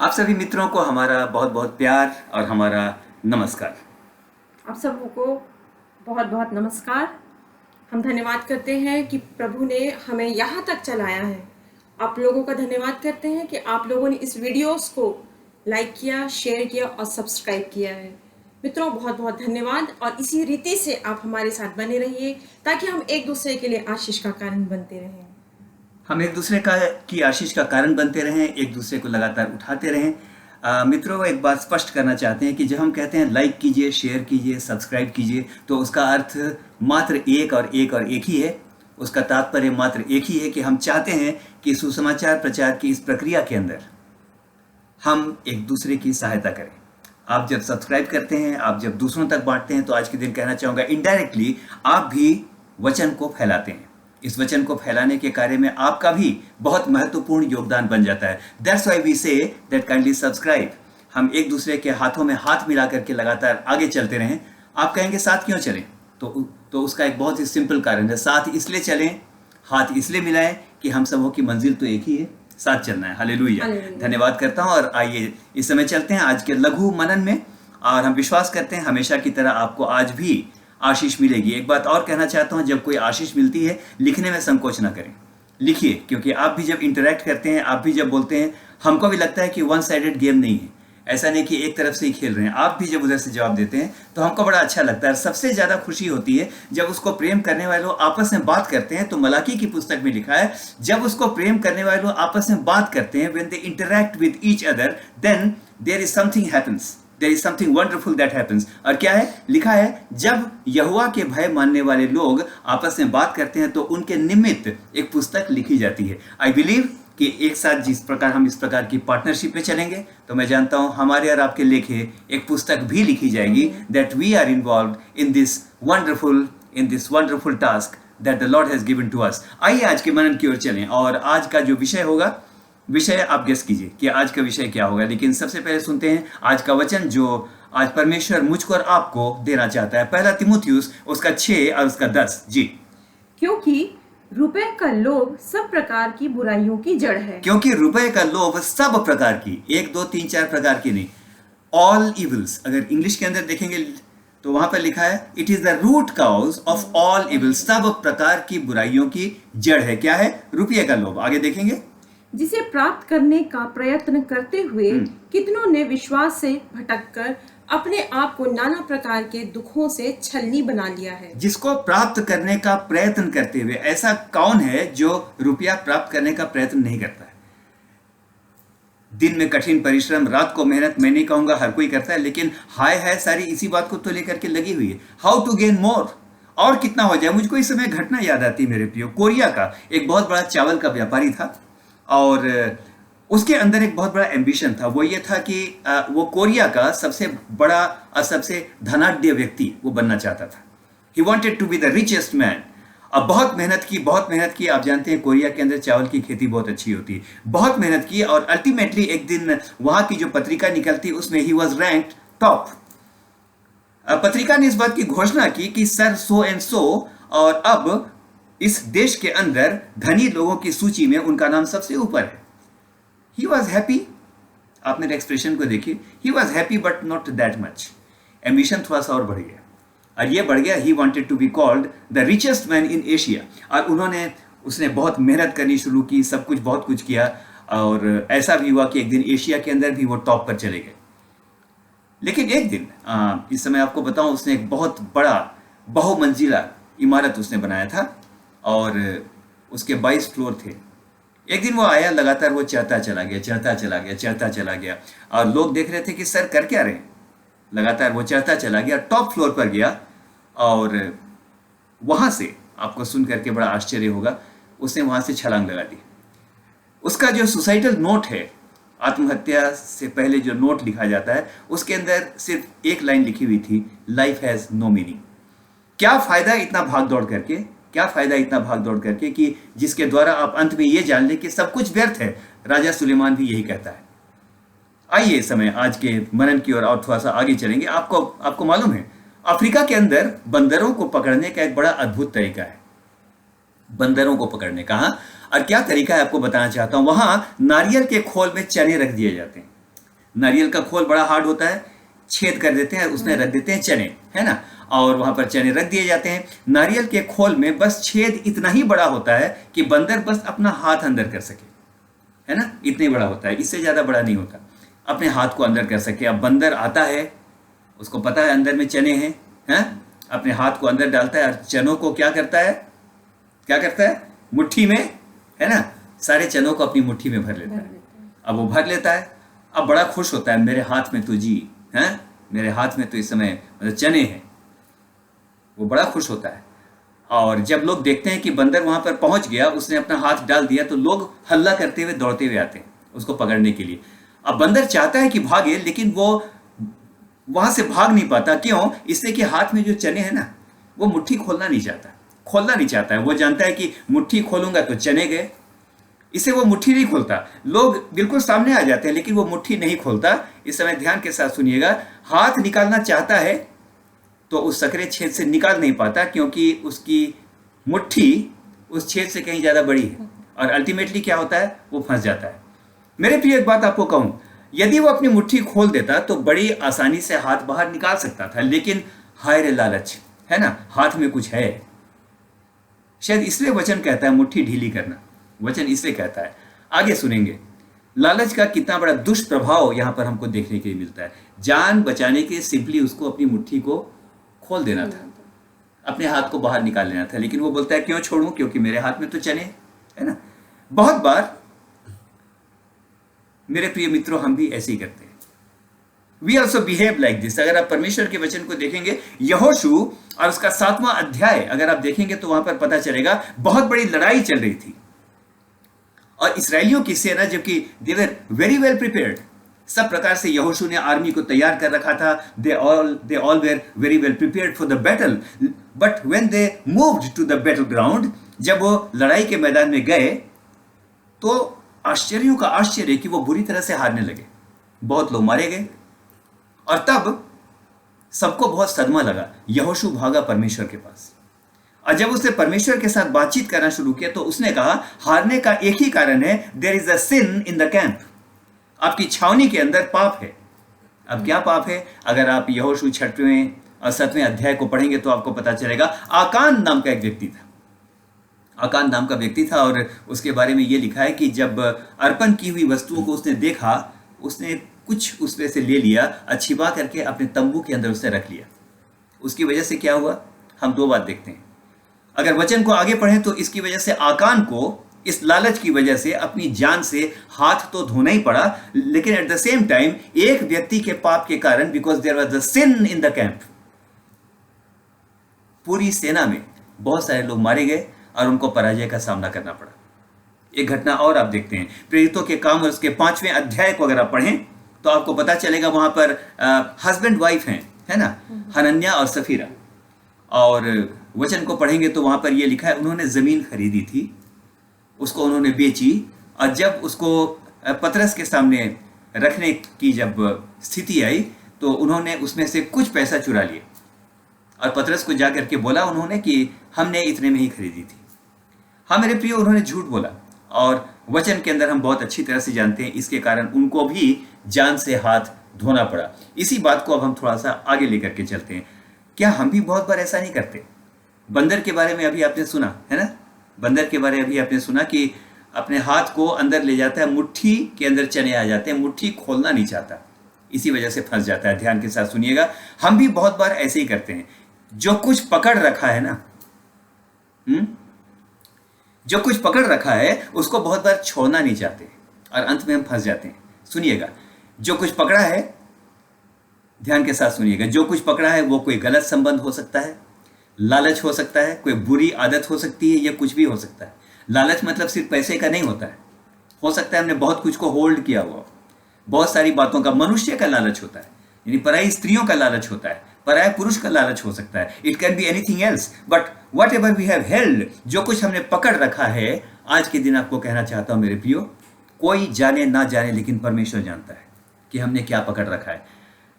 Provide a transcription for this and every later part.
आप सभी मित्रों को हमारा बहुत बहुत प्यार और हमारा नमस्कार। आप सबको बहुत बहुत नमस्कार। हम धन्यवाद करते हैं कि प्रभु ने हमें यहाँ तक चलाया है। आप लोगों का धन्यवाद करते हैं कि आप लोगों ने इस वीडियोस को लाइक किया, शेयर किया और सब्सक्राइब किया है। मित्रों, बहुत बहुत धन्यवाद और इसी रीति से आप हमारे साथ बने रहिए ताकि हम एक दूसरे के लिए आशीष का कारण बनते रहें। हम एक दूसरे की आशीष का कारण बनते रहें, एक दूसरे को लगातार उठाते रहें। मित्रों, एक बात स्पष्ट करना चाहते हैं कि जब हम कहते हैं लाइक कीजिए, शेयर कीजिए, सब्सक्राइब कीजिए, तो उसका अर्थ मात्र एक और एक ही है। उसका तात्पर्य मात्र एक ही है कि हम चाहते हैं कि सुसमाचार प्रचार की इस प्रक्रिया के अंदर हम एक दूसरे की सहायता करें। आप जब सब्सक्राइब करते हैं, आप जब दूसरों तक बांटते हैं, तो आज के दिन कहना चाहूँगा इनडायरेक्टली आप भी वचन को फैलाते हैं। इस वचन को फैलाने के कार्य में आपका भी बहुत महत्वपूर्ण योगदान बन जाता है। That's why we say that kindly subscribe. हम एक दूसरे के हाथों में हाथ मिला करके लगातार आगे चलते रहें। आप कहेंगे साथ क्यों चलें? तो उसका एक बहुत ही सिंपल कारण है। साथ इसलिए चलें, हाथ इसलिए मिलाएं कि हम सबों की मंजिल तो एक ही है, साथ चलना है। हालेलुया। धन्यवाद करता हूं और आइए इस समय चलते हैं आज के लघु मनन में। और हम विश्वास करते हैं हमेशा की तरह आपको आज भी आशीष मिलेगी। एक बात और कहना चाहता हूं, जब कोई आशीष मिलती है लिखने में संकोच ना करें, लिखिए। क्योंकि आप भी जब इंटरेक्ट करते हैं, आप भी जब बोलते हैं, हमको भी लगता है कि वन साइडेड गेम नहीं है। ऐसा नहीं कि एक तरफ से ही खेल रहे हैं। आप भी जब उधर से जवाब देते हैं तो हमको बड़ा अच्छा लगता है। सबसे ज़्यादा खुशी होती है जब उसको प्रेम करने वाले लोग आपस में बात करते हैं। तो मलाकी की पुस्तक में लिखा है, जब उसको प्रेम करने वाले लोग आपस में बात करते हैं, when they interact with each other, then there is something happens. There is something wonderful that happens. और क्या है? लिखा है, जब यहोवा के भय मानने वाले लोग आपस में बात करते हैं तो उनके निमित्त एक पुस्तक लिखी जाती है। आई बिलीव कि एक साथ जिस प्रकार हम इस प्रकार की पार्टनरशिप में चलेंगे, तो मैं जानता हूं हमारे और आपके लेखे एक पुस्तक भी लिखी जाएगी, that we are involve in this wonderful task that the Lord has given to us. आइए आज के मनन की ओर चलें और आज का जो विषय होगा, विषय आप गेस कीजिए कि आज का विषय क्या होगा। लेकिन सबसे पहले सुनते हैं आज का वचन जो आज परमेश्वर मुझको और आपको देना चाहता है। पहला तीमुथियुस उसका 6 और उसका 10। जी। क्योंकि रुपए का लोभ सब प्रकार की बुराइयों की जड़ है। क्योंकि रुपए का लोभ सब प्रकार की, 1 2 3 4 प्रकार की नहीं, ऑल इविल्स। अगर इंग्लिश के अंदर देखेंगे तो वहां पर लिखा है, it is the root cause of all evils. सब प्रकार की बुराइयों की जड़ है। क्या है? रुपये का लोभ। आगे देखेंगे, जिसे प्राप्त करने का प्रयत्न करते हुए कितनों ने विश्वास से भटककर अपने आप को नाना प्रकार के दुखों से छलनी बना लिया है। जिसको प्राप्त करने का प्रयत्न करते हुए, ऐसा कौन है जो रुपया प्राप्त करने का प्रयत्न नहीं करता है? दिन में कठिन परिश्रम, रात को मेहनत, मैं नहीं कहूंगा हर कोई करता है, लेकिन हाय है सारी इसी बात को तो लेकर के लगी हुई है, हाउ टू गेन मोर, और कितना हो जाए। मुझको इस समय घटना याद आती है मेरे प्रियो। कोरिया का एक बहुत बड़ा चावल का व्यापारी था और उसके अंदर एक बहुत बड़ा एम्बिशन था। वो ये था कि वो कोरिया का सबसे बड़ा और सबसे धनाढ्य व्यक्ति वो बनना चाहता था। He wanted to be the richest man. अब बहुत मेहनत की। आप जानते हैं कोरिया के अंदर चावल की खेती बहुत अच्छी होती है। बहुत मेहनत की और अल्टीमेटली एक दिन वहां की जो पत्रिका निकलती उसमें ही वॉज रैंक्ड टॉप। पत्रिका ने इस बात की घोषणा की कि सर सो एंड सो, और अब इस देश के अंदर धनी लोगों की सूची में उनका नाम सबसे ऊपर है। He was happy. आपने एक्सप्रेशन को देखिए, he was happy but not that much. Ambition थोड़ा सा और बढ़ गया, और ये बढ़ गया, he wanted to be called the richest man in Asia. और उसने बहुत मेहनत करनी शुरू की, सब कुछ बहुत कुछ किया, और ऐसा भी हुआ कि एक दिन एशिया के अंदर भी वो टॉप पर चले गए। लेकिन एक दिन, इस समय आपको बताऊं, उसने एक बहुत बड़ा बहुमंजिला इमारत उसने बनाया था और उसके 22 फ्लोर थे। एक दिन वो आया, लगातार वो चढ़ता चला गया और लोग देख रहे थे कि सर कर क्या रहे हैं। लगातार वो चढ़ता चला गया, टॉप फ्लोर पर गया और वहां से आपको सुन करके बड़ा आश्चर्य होगा, उसने वहां से छलांग लगा दी। उसका जो सुसाइडल नोट है, आत्महत्या से पहले जो नोट लिखा जाता है, उसके अंदर सिर्फ एक लाइन लिखी हुई थी, लाइफ हैज नो मीनिंग। क्या फायदा इतना भाग दौड़ करके कि जिसके द्वारा आप अंत में ये जान लें कि सब कुछ व्यर्थ है। राजा सुलेमान भी यही कहता है। आइए इस समय आज के मनन की ओर और थोड़ा सा आगे चलेंगे। आपको मालूम है, अफ्रीका के अंदर बंदरों को पकड़ने का एक बड़ा अद्भुत तरीका है। बंदरों को पकड़ने का, और क्या तरीका है आपको बताना चाहता हूं। वहां नारियल के खोल में चने रख दिए जाते हैं। नारियल का खोल बड़ा हार्ड होता है, छेद कर देते हैं, उसमें रख देते हैं चने, है ना, और वहां पर चने रख दिए जाते हैं। नारियल के खोल में बस छेद इतना ही बड़ा होता है कि बंदर बस अपना हाथ अंदर कर सके, है ना, इतना ही बड़ा होता है, इससे ज्यादा बड़ा नहीं होता, अपने हाथ को अंदर कर सके। अब बंदर आता है, उसको पता है अंदर में चने हैं, अपने हाथ को अंदर डालता है और चनों को क्या करता है, मुट्ठी में, है ना, सारे चनों को अपनी मुट्ठी में भर लेता है। अब वो भर लेता है, अब बड़ा खुश होता है, मेरे हाथ में तो जी है, मेरे हाथ में तो इस समय मतलब चने हैं, वो बड़ा खुश होता है। और जब लोग देखते हैं कि बंदर वहां पर पहुंच गया, उसने अपना हाथ डाल दिया, तो लोग हल्ला करते हुए दौड़ते हुए आते हैं उसको पकड़ने के लिए। अब बंदर चाहता है कि भागे, लेकिन वो वहां से भाग नहीं पाता। क्यों? इसलिए कि हाथ में जो चने हैं ना, वो मुट्ठी खोलना नहीं चाहता है। वो जानता है कि मुट्ठी खोलूंगा तो चने गए, इसे वो मुट्ठी नहीं खोलता। लोग बिल्कुल सामने आ जाते हैं, लेकिन वो मुट्ठी नहीं खोलता। इस समय ध्यान के साथ सुनिएगा, हाथ निकालना चाहता है तो उस सकरे छेद से निकाल नहीं पाता, क्योंकि उसकी मुट्ठी उस छेद से कहीं ज्यादा बड़ी है, और अल्टीमेटली क्या होता है, वो फंस जाता है। मेरे प्रिय, एक बात आपको कहूं, यदि वो अपनी मुट्ठी खोल देता तो बड़ी आसानी से हाथ बाहर निकाल सकता था, लेकिन हाय रे लालच, है ना, हाथ में कुछ है। शायद इसलिए वचन कहता है मुट्ठी ढीली करना, वचन इसलिए कहता है। आगे सुनेंगे लालच का कितना बड़ा दुष्प्रभाव यहां पर हमको देखने के लिए मिलता है। जान बचाने के सिंपली उसको अपनी मुट्ठी को खोल देना था, अपने हाथ को बाहर निकाल लेना था, लेकिन वो बोलता है क्यों छोड़ूं, क्योंकि मेरे हाथ में तो चने, है ना। बहुत बार मेरे प्रिय मित्रों, हम भी ऐसे ही करते हैं। We also behave like this. अगर आप परमेश्वर के वचन को देखेंगे, यहोशू और उसका 7वां अध्याय अगर आप देखेंगे, तो वहां पर पता चलेगा बहुत बड़ी लड़ाई चल रही थी, और इसराइलियों की सेना, जबकि दे वर वेरी वेल प्रिपेयर्ड, सब प्रकार से यहोशू ने आर्मी को तैयार कर रखा था। They all were very well prepared for the battle, but when they moved to the battle ground, जब वो लड़ाई के मैदान में गए, तो आश्चर्यों का आश्चर्य कि वो बुरी तरह से हारने लगे, बहुत लोग मारे गए। और तब सबको बहुत सदमा लगा। यहोशू भागा परमेश्वर के पास, और जब उसने परमेश्वर के साथ बातचीत करना शुरू किया, तो उसने कहा हारने का एक ही कारण है, there is a sin in the camp. आपकी छावनी के अंदर पाप है। अब क्या पाप है? अगर आप यहोशू 6वें और 7वें अध्याय को पढ़ेंगे तो आपको पता चलेगा। आकान नाम का एक व्यक्ति था, आकान नाम का व्यक्ति था, और उसके बारे में ये लिखा है कि जब अर्पण की हुई वस्तुओं को उसने देखा, उसने कुछ उसमें से ले लिया, छिपा करके अपने तंबू के अंदर उसे रख लिया। उसकी वजह से क्या हुआ, हम 2 बात देखते हैं। अगर वचन को आगे पढ़ें तो इसकी वजह से आकान को, इस लालच की वजह से अपनी जान से हाथ तो धोना ही पड़ा, लेकिन एट द सेम टाइम एक व्यक्ति के पाप के कारण, because there was the sin in the camp, पूरी सेना में बहुत सारे लोग मारे गए और उनको पराजय का सामना करना पड़ा। एक घटना और आप देखते हैं, प्रेरितों के काम और उसके 5वें अध्याय को अगर आप पढ़ें तो आपको पता चलेगा, वहां पर हस्बैंड वाइफ हैं, है ना, हनन्याह और सफीरा। और वचन को पढ़ेंगे तो वहां पर यह लिखा है, उन्होंने जमीन खरीदी थी, उसको उन्होंने बेची, और जब उसको पतरस के सामने रखने की जब स्थिति आई, तो उन्होंने उसमें से कुछ पैसा चुरा लिया, और पतरस को जाकर के बोला उन्होंने कि हमने इतने में ही खरीदी थी। हाँ मेरे प्रिय, उन्होंने झूठ बोला, और वचन के अंदर हम बहुत अच्छी तरह से जानते हैं, इसके कारण उनको भी जान से हाथ धोना पड़ा। इसी बात को अब हम थोड़ा सा आगे लेकर के चलते हैं। क्या हम भी बहुत बार ऐसा नहीं करते? बंदर के बारे में अभी आपने सुना है ना, बंदर के बारे में अभी आपने सुना कि अपने हाथ को अंदर ले जाता है, मुट्ठी के अंदर चने आ जाते हैं, मुट्ठी खोलना नहीं चाहता, इसी वजह से फंस जाता है। ध्यान के साथ सुनिएगा, हम भी बहुत बार ऐसे ही करते हैं। जो कुछ पकड़ रखा है ना, जो कुछ पकड़ रखा है उसको बहुत बार छोड़ना नहीं चाहते, और अंत में हम फंस जाते हैं। सुनिएगा, जो कुछ पकड़ा है, ध्यान के साथ सुनिएगा, जो कुछ पकड़ा है वो कोई गलत संबंध हो सकता है, लालच हो सकता है, कोई बुरी आदत हो सकती है, या कुछ भी हो सकता है। लालच मतलब सिर्फ पैसे का नहीं होता है, हो सकता है हमने बहुत कुछ को होल्ड किया हुआ, बहुत सारी बातों का, मनुष्य का लालच होता है, यानी पराई स्त्रियों का लालच होता है, पराया पुरुष का लालच हो सकता है। It can be anything else, but whatever we have held, जो कुछ हमने पकड़ रखा है, आज के दिन आपको कहना चाहता हूं मेरे प्रियो, कोई जाने ना जाने, लेकिन परमेश्वर जानता है कि हमने क्या पकड़ रखा है।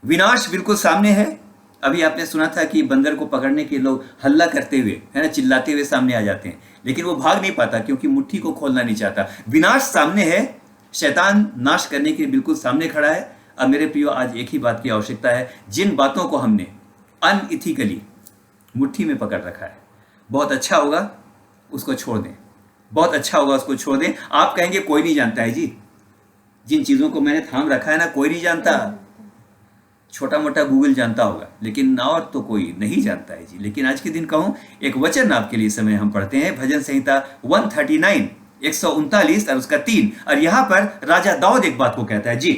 विनाश बिल्कुल सामने है। अभी आपने सुना था कि बंदर को पकड़ने के लोग हल्ला करते हुए, है ना, चिल्लाते हुए सामने आ जाते हैं, लेकिन वो भाग नहीं पाता क्योंकि मुट्ठी को खोलना नहीं चाहता। विनाश सामने है, शैतान नाश करने के लिए बिल्कुल सामने खड़ा है, अब मेरे प्रियो, आज एक ही बात की आवश्यकता है। जिन बातों को हमने अनइथिकली मुट्ठी में पकड़ रखा है, बहुत अच्छा होगा उसको छोड़ दें, बहुत अच्छा होगा उसको छोड़ दें। आप कहेंगे कोई नहीं जानता है जी, जिन चीज़ों को मैंने थाम रखा है ना, कोई नहीं जानता। छोटा मोटा गूगल जानता होगा, लेकिन और तो कोई नहीं जानता है जी। लेकिन आज के दिन कहूँ, एक वचन आपके लिए समय हम पढ़ते हैं, भजन संहिता 139 139 और उसका 3। और यहाँ पर राजा दाऊद एक बात को कहता है जी,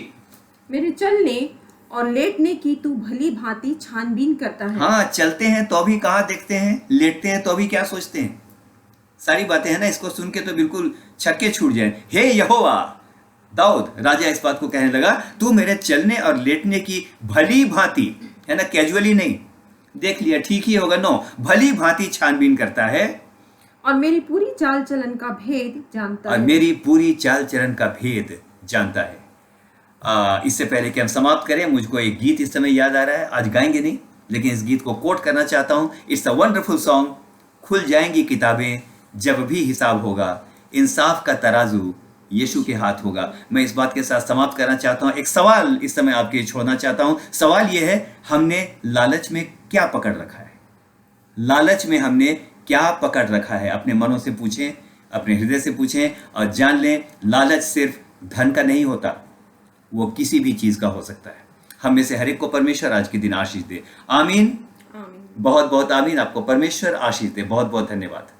मेरे चलने और लेटने की तू भली भांति छानबीन करता है। हाँ, चलते हैं तो भी कहाँ देखते हैं, लेटते हैं तो भी क्या सोचते हैं। सारी बातें हैं ना, इसको सुन के तो बिल्कुल छक्के छूट जाए। हे यहोवा, दाऊद राजा इस बात को कहने लगा, तू मेरे चलने और लेटने की भली भांति, है ना, कैजुअली नहीं, देख लिया ठीक ही होगा, नो, भली भांति छानबीन करता है और मेरी पूरी चाल चलन का भेद जानता और है। मेरी पूरी चाल चलन का भेद जानता है। इससे पहले कि हम समाप्त करें, मुझको एक गीत इस समय याद आ रहा है। आज गाएंगे नहीं, लेकिन इस गीत को कोट करना चाहता हूँ। It's a wonderful song. खुल जाएंगी किताबें जब भी हिसाब होगा, इंसाफ का तराजू यीशु के हाथ होगा। मैं इस बात के साथ समाप्त करना चाहता हूँ। एक सवाल इस समय आपके छोड़ना चाहता हूँ। सवाल यह है, हमने लालच में क्या पकड़ रखा है? लालच में हमने क्या पकड़ रखा है? अपने मनों से पूछें, अपने हृदय से पूछें और जान लें, लालच सिर्फ धन का नहीं होता, वो किसी भी चीज का हो सकता है। हम में से हर एक को परमेश्वर आज के दिन आशीष दे। आमीन, आमीन। बहुत बहुत आमीन। आपको परमेश्वर आशीष दे। बहुत बहुत धन्यवाद।